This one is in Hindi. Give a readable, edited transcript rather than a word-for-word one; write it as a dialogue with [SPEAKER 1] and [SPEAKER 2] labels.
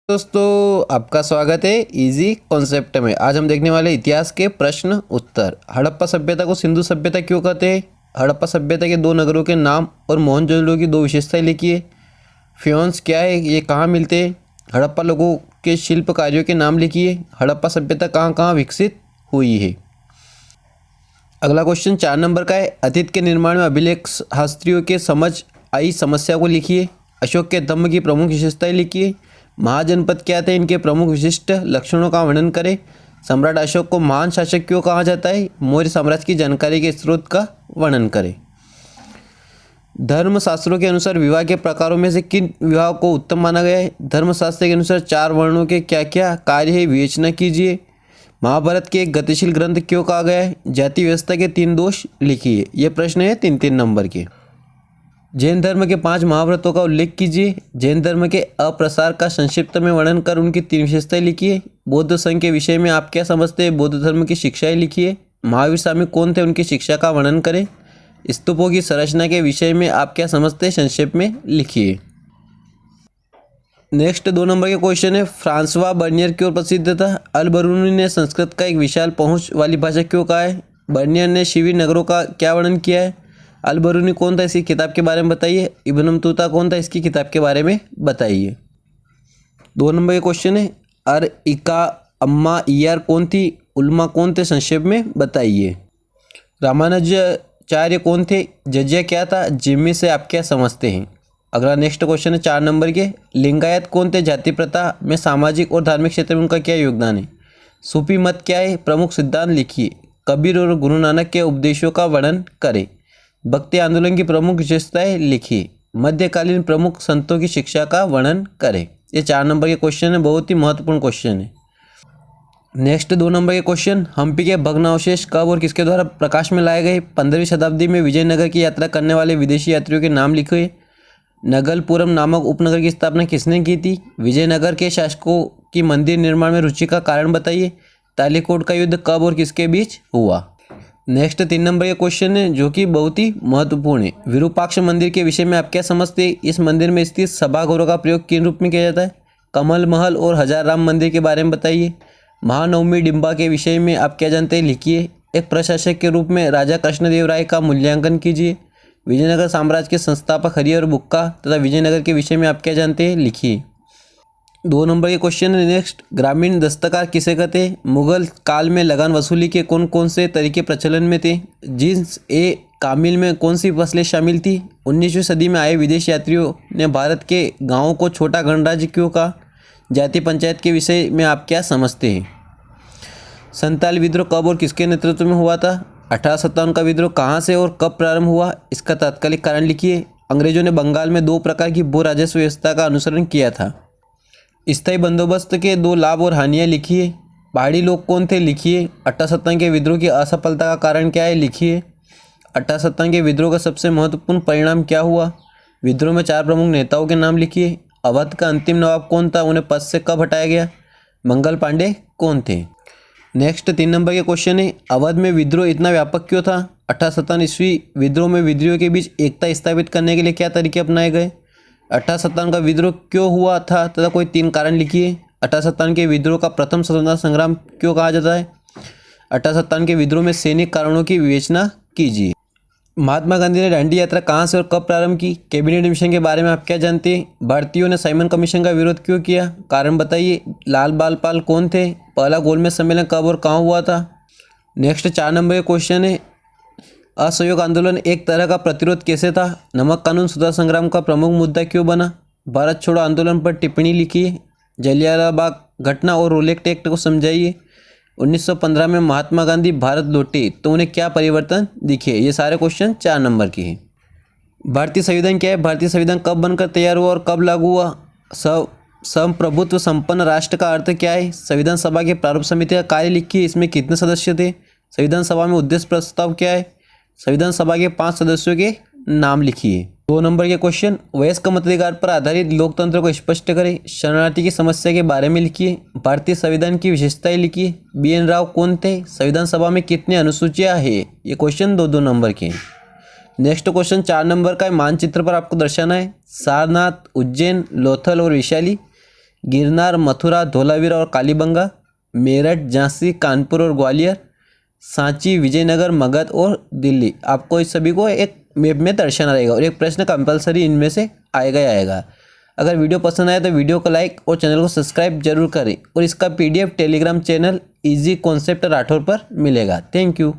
[SPEAKER 1] दोस्तों आपका स्वागत है इजी कॉन्सेप्ट में। आज हम देखने वाले इतिहास के प्रश्न उत्तर। हड़प्पा सभ्यता को सिंधु सभ्यता क्यों कहते हैं? हड़प्पा सभ्यता के दो नगरों के नाम और मोहनजोदड़ो की दो विशेषताएं लिखिए। फ्योन्स क्या है, ये कहाँ मिलते हैं? हड़प्पा लोगों के शिल्प कार्यों के नाम लिखिए। हड़प्पा सभ्यता कहाँ कहाँ विकसित हुई है? अगला क्वेश्चन 4 नंबर का है। अतीत के निर्माण में अभिलेख शास्त्रियों के समझ आई समस्या को लिखिए। अशोक के धम्म की प्रमुख विशेषताएं लिखिए। महाजनपद क्या थे, इनके प्रमुख विशिष्ट लक्षणों का वर्णन करें। सम्राट अशोक को महान शासक क्यों कहा जाता है? मौर्य साम्राज्य की जानकारी के स्रोत का वर्णन करें। धर्मशास्त्रों के अनुसार विवाह के प्रकारों में से किन विवाह को उत्तम माना गया है? धर्मशास्त्र के अनुसार 4 वर्णों के क्या क्या कार्य है, विवेचना कीजिए। महाभारत के एक गतिशील ग्रंथ क्यों कहा गया है? जाति व्यवस्था के 3 दोष लिखिए। ये प्रश्न है 3-3 नंबर के। जैन धर्म के 5 महाव्रतों का उल्लेख कीजिए। जैन धर्म के अप्रसार का संक्षिप्त में वर्णन कर उनकी 3 विशेषताएं लिखिए। बौद्ध संघ के विषय में आप क्या समझते हैं? बौद्ध धर्म की शिक्षाएं लिखिए। महावीर स्वामी कौन थे, उनकी शिक्षा का वर्णन करें। स्तूपों की संरचना के विषय में आप क्या समझते हैं, संक्षेप में लिखिए। नेक्स्ट 2 नंबर के क्वेश्चन है। फ्रांसवा बर्नियर क्यों प्रसिद्ध था? अल-बरूनी ने संस्कृत का एक विशाल पहुंच वाली भाषा क्यों कहा है? बर्नियर ने शिविर नगरों का क्या वर्णन किया है? अल-बरूनी कौन था, इसकी किताब के बारे में बताइए। इब्न बतूता कौन था, इसकी किताब के बारे में बताइए। 2 नंबर के क्वेश्चन है। अर इका अम्मा ईयर कौन थी? उल्मा कौन थे, संक्षेप में बताइए। रामानुजाचार्य कौन थे? जजिया क्या था, जिम्मी से आप क्या समझते हैं। अगला नेक्स्ट क्वेश्चन है 4 नंबर के। लिंगायत कौन थे? जाति प्रथा में सामाजिक और धार्मिक क्षेत्र में उनका क्या योगदान है। सूफी मत क्या है, प्रमुख सिद्धांत लिखिए। कबीर और गुरु नानक के उपदेशों का वर्णन करें। भक्ति आंदोलन की प्रमुख विशेषताएं लिखिए। मध्यकालीन प्रमुख संतों की शिक्षा का वर्णन करें। ये 4 नंबर के क्वेश्चन है, बहुत ही महत्वपूर्ण क्वेश्चन है। नेक्स्ट 2 नंबर के क्वेश्चन। हम्पी के भग्नावशेष कब और किसके द्वारा प्रकाश में लाए गए? 15वीं शताब्दी में विजयनगर की यात्रा करने वाले विदेशी यात्रियों के नाम लिखिए। नगलपुरम नामक उपनगर की स्थापना किसने की थी? विजयनगर के शासकों की मंदिर निर्माण में रुचि का कारण बताइए। तालीकोट का युद्ध कब और किसके बीच हुआ? नेक्स्ट 3 नंबर के क्वेश्चन है, जो कि बहुत ही महत्वपूर्ण है। विरूपाक्ष मंदिर के विषय में आप क्या समझते हैं? इस मंदिर में स्थित सभागारों का प्रयोग किन रूप में किया जाता है? कमल महल और हजार राम मंदिर के बारे में बताइए। महानवमी डिंबा के विषय में आप क्या जानते हैं, लिखिए। एक प्रशासक के रूप में राजा कृष्णदेव राय का मूल्यांकन कीजिए। विजयनगर साम्राज्य के संस्थापक हरिहर बुक्का तथा विजयनगर के विषय में आप क्या जानते हैं, लिखिए। 2 नंबर के क्वेश्चन है नेक्स्ट। ग्रामीण दस्तकार किसे कहते हैं? मुगल काल में लगान वसूली के कौन कौन से तरीके प्रचलन में थे? जिन्स ए कामिल में कौन सी फसलें शामिल थी? 19वीं सदी में आए विदेश यात्रियों ने भारत के गांवों को छोटा गणराज्य क्यों कहा? जाति पंचायत के विषय में आप क्या समझते हैं? संताल विद्रोह कब और किसके नेतृत्व में हुआ था? 1857 का विद्रोह कहाँ से और कब प्रारंभ हुआ? इसका तात्कालिक कारण लिखिए। अंग्रेजों ने बंगाल में 2 प्रकार की भू राजस्व व्यवस्था का अनुसरण किया था। स्थायी बंदोबस्त के 2 लाभ और हानियाँ लिखिए। पहाड़ी लोग कौन थे, लिखिए। 1857 के विद्रोह की असफलता का कारण क्या है, लिखिए। 1857 के विद्रोह का सबसे महत्वपूर्ण परिणाम क्या हुआ? विद्रोह में 4 प्रमुख नेताओं के नाम लिखिए। अवध का अंतिम नवाब कौन था, उन्हें पद से कब हटाया गया? मंगल पांडे कौन थे? नेक्स्ट 3 नंबर के क्वेश्चन है। अवध में विद्रोह इतना व्यापक क्यों था? 1857 ईस्वी विद्रोह में विद्रोहियों के बीच एकता स्थापित करने के लिए क्या तरीके अपनाए गए? 1857 का विद्रोह क्यों हुआ था तथा कोई 3 कारण लिखिए। 1857 के विद्रोह का प्रथम स्वतंत्रता संग्राम क्यों कहा जाता है? 1857 के विद्रोह में सैनिक कारणों की विवेचना कीजिए। महात्मा गांधी ने दांडी यात्रा कहाँ से और कब प्रारंभ की? कैबिनेट मिशन के बारे में आप क्या जानते हैं? भारतीयों ने साइमन कमीशन का विरोध क्यों किया? कारण बताइए। लाल बाल पाल कौन थे? पहला गोलमेज सम्मेलन कब और कहाँ हुआ था? नेक्स्ट 4 नंबर के क्वेश्चन है। असहयोग आंदोलन एक तरह का प्रतिरोध कैसे था? नमक कानून सुधार संग्राम का प्रमुख मुद्दा क्यों बना? भारत छोड़ो आंदोलन पर टिप्पणी लिखिए। जलियांवाला बाग घटना और रोलेक्ट एक्ट को समझाइए। 1915 में महात्मा गांधी भारत लौटे तो उन्हें क्या परिवर्तन दिखे? ये सारे क्वेश्चन 4 नंबर के हैं। भारतीय संविधान क्या है? भारतीय संविधान कब बनकर तैयार हुआ और कब लागू हुआ? संप्रभुत्व संपन्न राष्ट्र का अर्थ क्या है? संविधान सभा के प्रारूप समिति का कार्य लिखिए। इसमें कितने सदस्य थे? संविधान सभा में उद्देश्य प्रस्ताव क्या है? संविधान सभा के 5 सदस्यों के नाम लिखिए। 2 नंबर के क्वेश्चन। वयस्क मताधिकार पर आधारित लोकतंत्र को स्पष्ट करें। शरणार्थी की समस्या के बारे में लिखिए। भारतीय संविधान की विशेषताएं लिखिए। BN राव कौन थे? संविधान सभा में कितनी अनुसूचियां हैं? ये क्वेश्चन 2-2 नंबर के हैं। नेक्स्ट क्वेश्चन 4 नंबर का है। मानचित्र पर आपको दर्शाना है सारनाथ, उज्जैन, लोथल और वैशाली। गिरनार, मथुरा, धोलावीरा और कालीबंगा, मेरठ, झांसी, कानपुर और ग्वालियर, सांची, विजयनगर, मगध और दिल्ली। आपको इस सभी को एक मैप में दर्शाना रहेगा और एक प्रश्न कंपलसरी इनमें से आएगा ही आएगा। अगर वीडियो पसंद आए तो वीडियो को लाइक और चैनल को सब्सक्राइब जरूर करें और इसका PDF Telegram channel easy concept Rathore पर मिलेगा। Thank you.